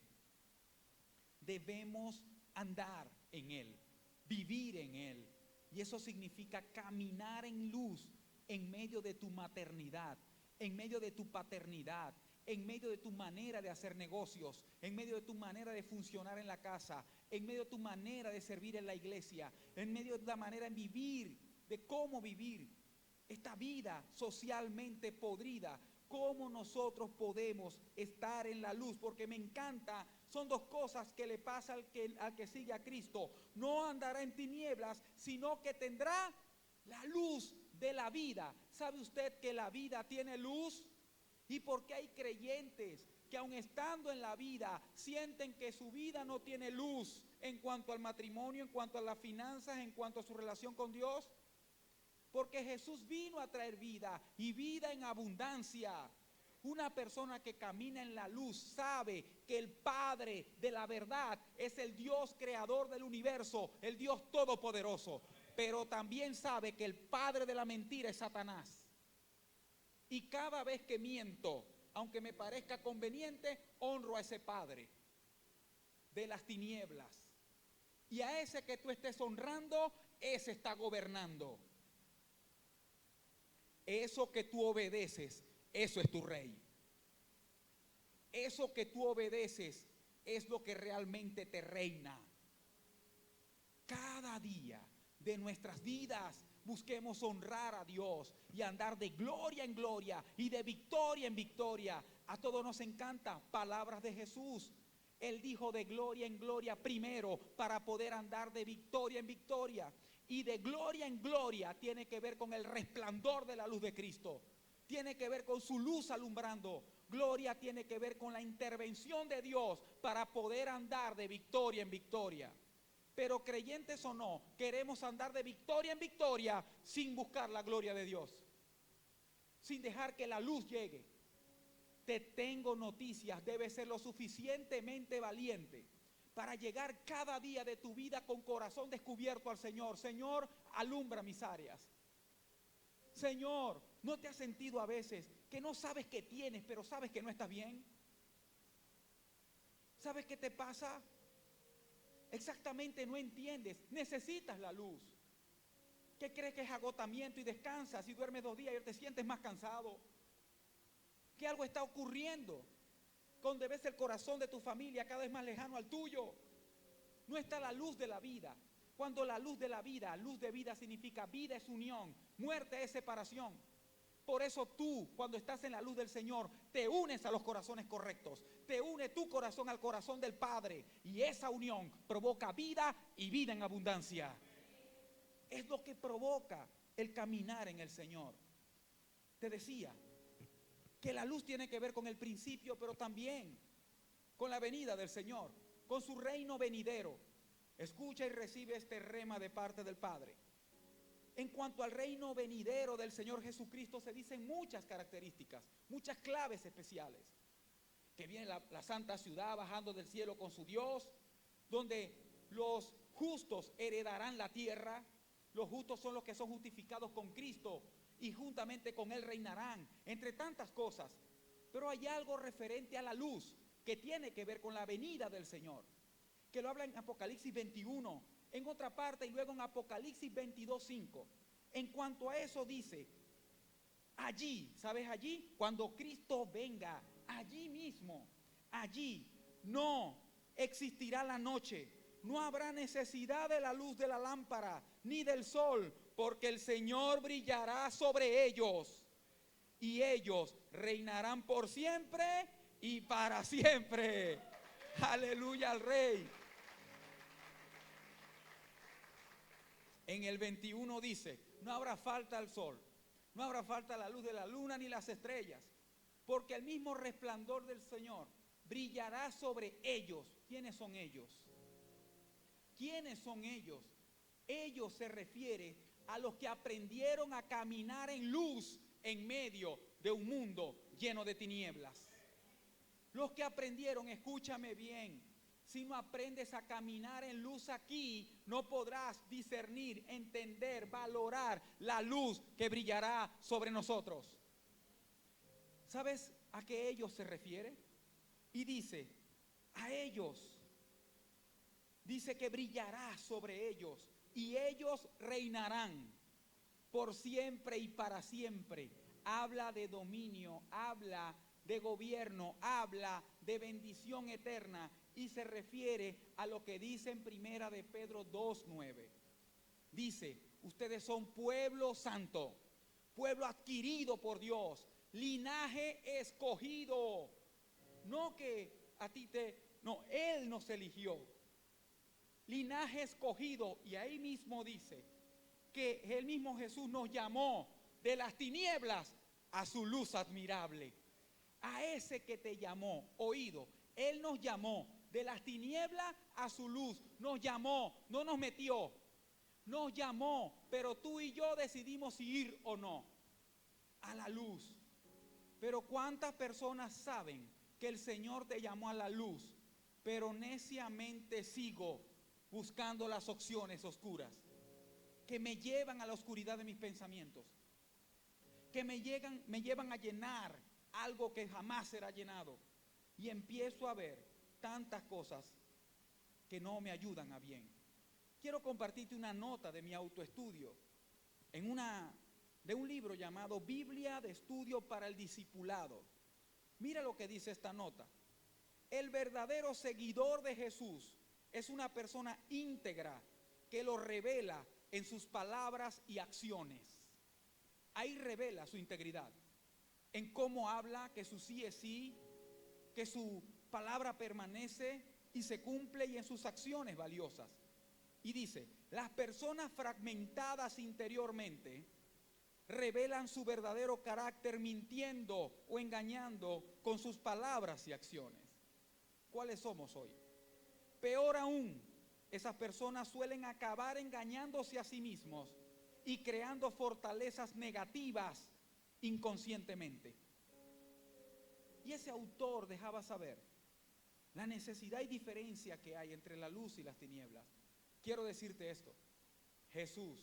Debemos andar en Él, vivir en Él. Y eso significa caminar en luz en medio de tu maternidad, en medio de tu paternidad, en medio de tu manera de hacer negocios, en medio de tu manera de funcionar en la casa, en medio de tu manera de servir en la iglesia, en medio de la manera de vivir, de cómo vivir esta vida socialmente podrida. ¿Cómo nosotros podemos estar en la luz? Porque me encanta, son dos cosas que le pasa al que sigue a Cristo. No andará en tinieblas, sino que tendrá la luz de la vida. ¿Sabe usted que la vida tiene luz? ¿Y por qué hay creyentes que aun estando en la vida sienten que su vida no tiene luz en cuanto al matrimonio, en cuanto a las finanzas, en cuanto a su relación con Dios? Porque Jesús vino a traer vida y vida en abundancia. Una persona que camina en la luz sabe que el Padre de la verdad es el Dios creador del universo, el Dios todopoderoso. Pero también sabe que el padre de la mentira es Satanás. Y cada vez que miento, aunque me parezca conveniente, honro a ese padre de las tinieblas. Y a ese que tú estés honrando, ese está gobernando. Eso que tú obedeces, eso es tu rey. Eso que tú obedeces es lo que realmente te reina. Cada día de nuestras vidas busquemos honrar a Dios y andar de gloria en gloria y de victoria en victoria. A todos nos encanta palabras de Jesús. Él dijo de gloria en gloria primero para poder andar de victoria en victoria. Y de gloria en gloria tiene que ver con el resplandor de la luz de Cristo. Tiene que ver con su luz alumbrando. Gloria tiene que ver con la intervención de Dios para poder andar de victoria en victoria. Pero creyentes o no, queremos andar de victoria en victoria sin buscar la gloria de Dios, sin dejar que la luz llegue. Te tengo noticias, debes ser lo suficientemente valiente para llegar cada día de tu vida con corazón descubierto al Señor. Señor, alumbra mis áreas. Señor, ¿no te has sentido a veces que no sabes qué tienes, pero sabes que no estás bien? ¿Sabes qué te pasa? Exactamente no entiendes, necesitas la luz. ¿Qué crees que es agotamiento y descansas y duermes 2 días y te sientes más cansado? Que algo está ocurriendo donde ves el corazón de tu familia cada vez más lejano al tuyo. No está la luz de la vida. Cuando la luz de la vida, luz de vida significa vida es unión, muerte es separación. Por eso tú, cuando estás en la luz del Señor, te unes a los corazones correctos. Te une tu corazón al corazón del Padre. Y esa unión provoca vida y vida en abundancia. Es lo que provoca el caminar en el Señor. Te decía que la luz tiene que ver con el principio, pero también con la venida del Señor, con su reino venidero. Escucha y recibe este rema de parte del Padre. En cuanto al reino venidero del Señor Jesucristo, se dicen muchas características, muchas claves especiales. Que viene la santa ciudad bajando del cielo con su Dios, donde los justos heredarán la tierra. Los justos son los que son justificados con Cristo y juntamente con Él reinarán, entre tantas cosas. Pero hay algo referente a la luz que tiene que ver con la venida del Señor, que lo habla en Apocalipsis 21, en otra parte, y luego en Apocalipsis 22:5. En cuanto a eso dice, allí, ¿sabes allí? Cuando Cristo venga, allí mismo, allí no existirá la noche, no habrá necesidad de la luz de la lámpara, ni del sol, porque el Señor brillará sobre ellos, y ellos reinarán por siempre y para siempre. Aleluya al Rey. En el 21 dice, no habrá falta al sol, no habrá falta la luz de la luna ni las estrellas, porque el mismo resplandor del Señor brillará sobre ellos. ¿Quiénes son ellos? ¿Quiénes son ellos? Ellos se refiere a los que aprendieron a caminar en luz en medio de un mundo lleno de tinieblas. Los que aprendieron, escúchame bien, si no aprendes a caminar en luz aquí, no podrás discernir, entender, valorar la luz que brillará sobre nosotros. ¿Sabes a qué ellos se refiere? Y dice, a ellos, dice que brillará sobre ellos y ellos reinarán por siempre y para siempre. Habla de dominio, habla de gobierno, habla de bendición eterna y se refiere a lo que dice en Primera de Pedro 2:9. Dice, ustedes son pueblo santo, pueblo adquirido por Dios, linaje escogido. No que a ti no, Él nos eligió. Linaje escogido, y ahí mismo dice que el mismo Jesús nos llamó de las tinieblas a su luz admirable. A ese que te llamó, oído, Él nos llamó de las tinieblas a su luz, nos llamó, no nos metió, nos llamó, pero tú y yo decidimos ir o no a la luz. Pero ¿cuántas personas saben que el Señor te llamó a la luz, pero neciamente sigo buscando las opciones oscuras que me llevan a la oscuridad de mis pensamientos, que me llevan a llenar algo que jamás será llenado, y empiezo a ver tantas cosas que no me ayudan a bien? Quiero compartirte una nota de mi autoestudio de un libro llamado Biblia de Estudio para el Discipulado. Mira lo que dice esta nota. El verdadero seguidor de Jesús es una persona íntegra que lo revela en sus palabras y acciones. Ahí revela su integridad, en cómo habla, que su sí es sí, que su palabra permanece y se cumple, y en sus acciones valiosas. Y dice, las personas fragmentadas interiormente revelan su verdadero carácter mintiendo o engañando con sus palabras y acciones. ¿Cuáles somos hoy? Peor aún, esas personas suelen acabar engañándose a sí mismos y creando fortalezas negativas inconscientemente. Y ese autor dejaba saber la necesidad y diferencia que hay entre la luz y las tinieblas. Quiero decirte esto: Jesús,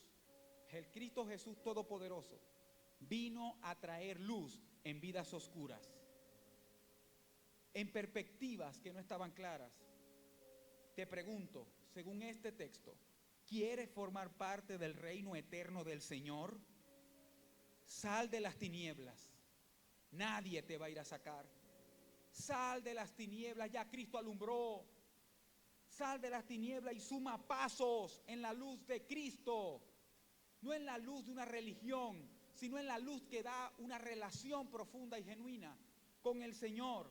el Cristo Jesús Todopoderoso, vino a traer luz en vidas oscuras, en perspectivas que no estaban claras. Te pregunto, según este texto, ¿quieres formar parte del reino eterno del Señor? Sal de las tinieblas. Nadie te va a ir a sacar. Sal de las tinieblas, ya Cristo alumbró. Sal de las tinieblas y suma pasos en la luz de Cristo, no en la luz de una religión, sino en la luz que da una relación profunda y genuina con el Señor.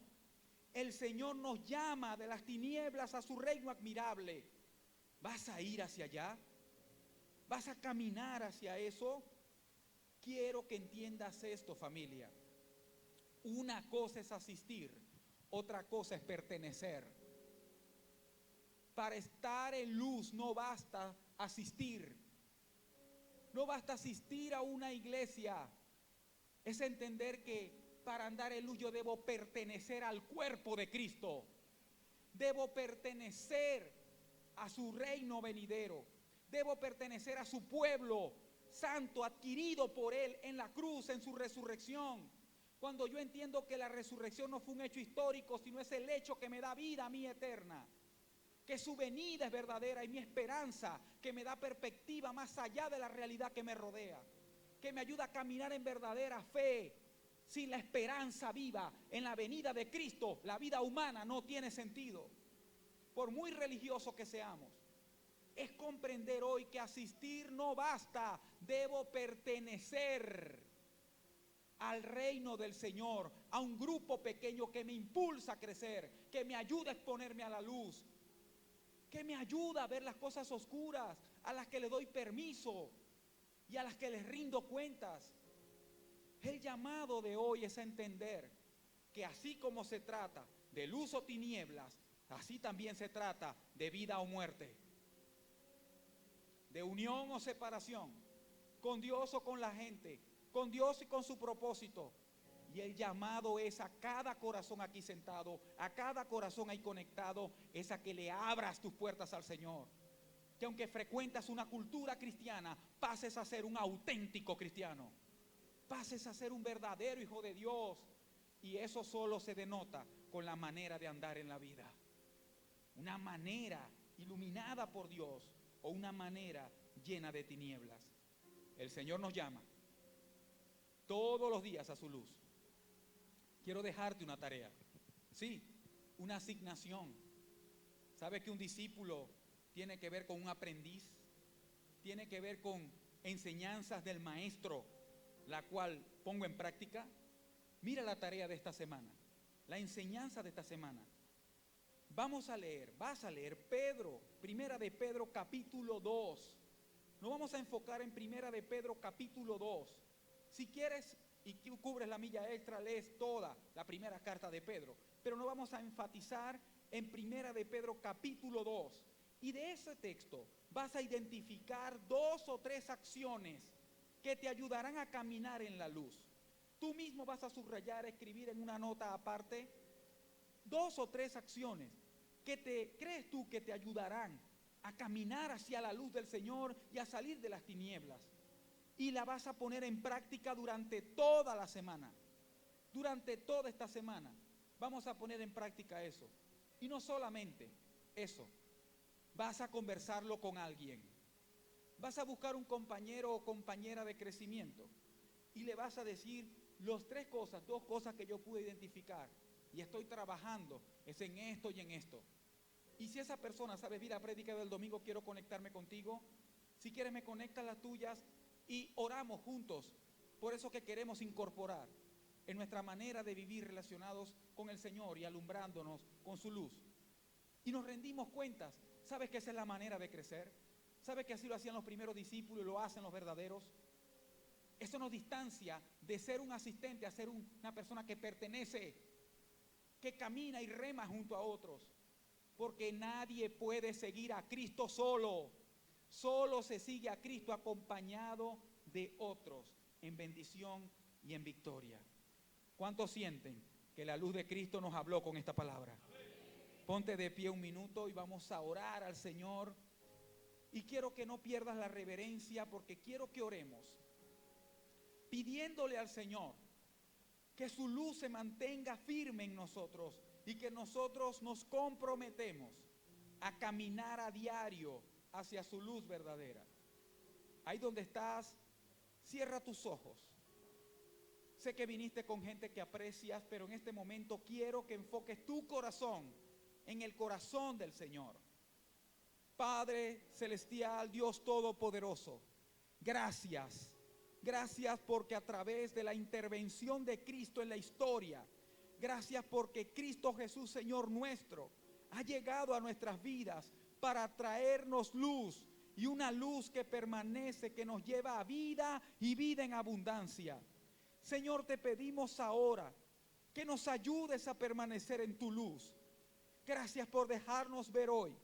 El Señor nos llama de las tinieblas a su reino admirable. ¿Vas a ir hacia allá? ¿Vas a caminar hacia eso? Quiero que entiendas esto, familia. Una cosa es asistir, otra cosa es pertenecer. Para estar en luz no basta asistir. No basta asistir a una iglesia. Es entender que para andar en luz yo debo pertenecer al cuerpo de Cristo. Debo pertenecer a su reino venidero. Debo pertenecer a su pueblo santo adquirido por Él en la cruz, en su resurrección. Cuando yo entiendo que la resurrección no fue un hecho histórico, sino es el hecho que me da vida a mí eterna. Que su venida es verdadera y mi esperanza que me da perspectiva más allá de la realidad que me rodea. Que me ayuda a caminar en verdadera fe. Sin la esperanza viva en la venida de Cristo, la vida humana no tiene sentido. Por muy religiosos que seamos, es comprender hoy que asistir no basta. Debo pertenecer al reino del Señor, a un grupo pequeño que me impulsa a crecer, que me ayuda a exponerme a la luz, que me ayuda a ver las cosas oscuras, a las que le doy permiso y a las que les rindo cuentas. El llamado de hoy es a entender que así como se trata de luz o tinieblas, así también se trata de vida o muerte, de unión o separación, con Dios o con la gente, con Dios y con su propósito. Y el llamado es a cada corazón aquí sentado, a cada corazón ahí conectado, es a que le abras tus puertas al Señor. Que aunque frecuentas una cultura cristiana, pases a ser un auténtico cristiano. Pases a ser un verdadero hijo de Dios. Y eso solo se denota con la manera de andar en la vida. Una manera iluminada por Dios o una manera llena de tinieblas. El Señor nos llama todos los días a su luz. Quiero dejarte una tarea. Sí, una asignación. ¿Sabe que un discípulo tiene que ver con un aprendiz? Tiene que ver con enseñanzas del maestro, la cual pongo en práctica. Mira la tarea de esta semana, la enseñanza de esta semana. Vas a leer Primera de Pedro capítulo 2. Nos vamos a enfocar en Primera de Pedro capítulo 2. Si quieres y cubres la milla extra, lees toda la primera carta de Pedro. Pero no vamos a enfatizar en Primera de Pedro capítulo 2. Y de ese texto vas a identificar 2 o 3 acciones que te ayudarán a caminar en la luz. Tú mismo vas a subrayar, escribir en una nota aparte 2 o 3 acciones que crees tú que te ayudarán a caminar hacia la luz del Señor y a salir de las tinieblas. Y la vas a poner en práctica durante toda la semana. Durante toda esta semana vamos a poner en práctica eso. Y no solamente eso, vas a conversarlo con alguien. Vas a buscar un compañero o compañera de crecimiento y le vas a decir dos cosas que yo pude identificar y estoy trabajando, es en esto y en esto. Y si esa persona sabe, mira, prédica del domingo, quiero conectarme contigo, si quieres me conectas las tuyas y oramos juntos por eso que queremos incorporar en nuestra manera de vivir relacionados con el Señor y alumbrándonos con su luz. Y nos rendimos cuentas. ¿Sabes que esa es la manera de crecer? ¿Sabes que así lo hacían los primeros discípulos y lo hacen los verdaderos? Eso nos distancia de ser un asistente a ser una persona que pertenece, que camina y rema junto a otros. Porque nadie puede seguir a Cristo solo. Solo se sigue a Cristo acompañado de otros en bendición y en victoria. ¿Cuántos sienten que la luz de Cristo nos habló con esta palabra? Ponte de pie un minuto y vamos a orar al Señor. Y quiero que no pierdas la reverencia porque quiero que oremos pidiéndole al Señor que su luz se mantenga firme en nosotros y que nosotros nos comprometemos a caminar a diario hacia su luz verdadera. Ahí donde estás, cierra tus ojos. Sé que viniste con gente que aprecias, pero en este momento quiero que enfoques tu corazón en el corazón del Señor. Padre celestial, Dios todopoderoso, gracias Gracias porque a través de la intervención de Cristo en la historia, gracias porque Cristo Jesús, Señor nuestro, ha llegado a nuestras vidas para traernos luz, y una luz que permanece, que nos lleva a vida y vida en abundancia. Señor, te pedimos ahora que nos ayudes a permanecer en tu luz. Gracias por dejarnos ver hoy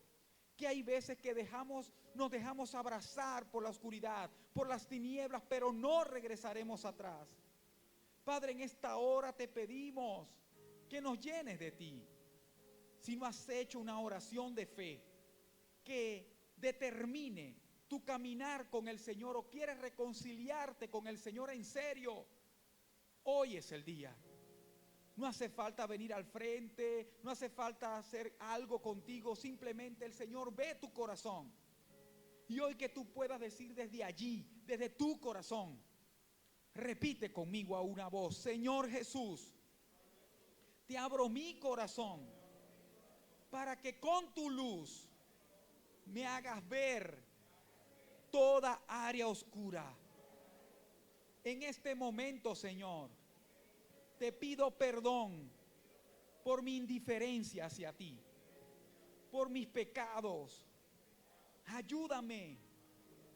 que hay veces que nos dejamos abrazar por la oscuridad, por las tinieblas, pero no regresaremos atrás. Padre, en esta hora te pedimos que nos llenes de ti. Si no has hecho una oración de fe que determine tu caminar con el Señor, o quieres reconciliarte con el Señor en serio, hoy es el día. No hace falta venir al frente, no hace falta hacer algo contigo, simplemente el Señor ve tu corazón. Y hoy que tú puedas decir desde allí, desde tu corazón, repite conmigo a una voz: Señor Jesús, te abro mi corazón para que con tu luz me hagas ver toda área oscura. En este momento, Señor, te pido perdón por mi indiferencia hacia ti, por mis pecados. Ayúdame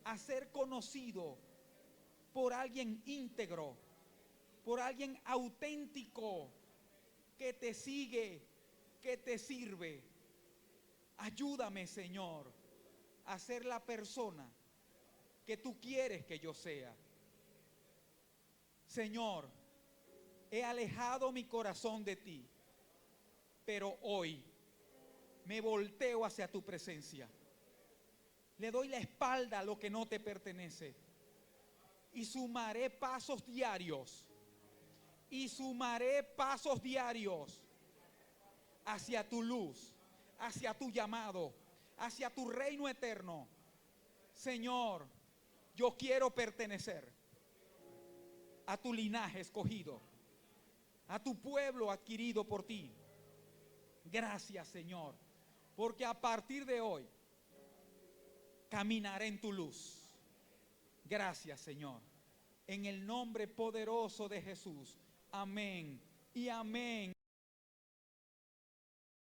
a ser conocido por alguien íntegro, por alguien auténtico, que te sigue, que te sirve. Ayúdame, Señor, a ser la persona que tú quieres que yo sea. Señor, he alejado mi corazón de ti, pero hoy me volteo hacia tu presencia. Le doy la espalda a lo que no te pertenece y sumaré pasos diarios. Y sumaré pasos diarios hacia tu luz, hacia tu llamado, hacia tu reino eterno. Señor, yo quiero pertenecer a tu linaje escogido, a tu pueblo adquirido por ti. Gracias, Señor, porque a partir de hoy caminaré en tu luz. Gracias, Señor, en el nombre poderoso de Jesús. Amén y amén.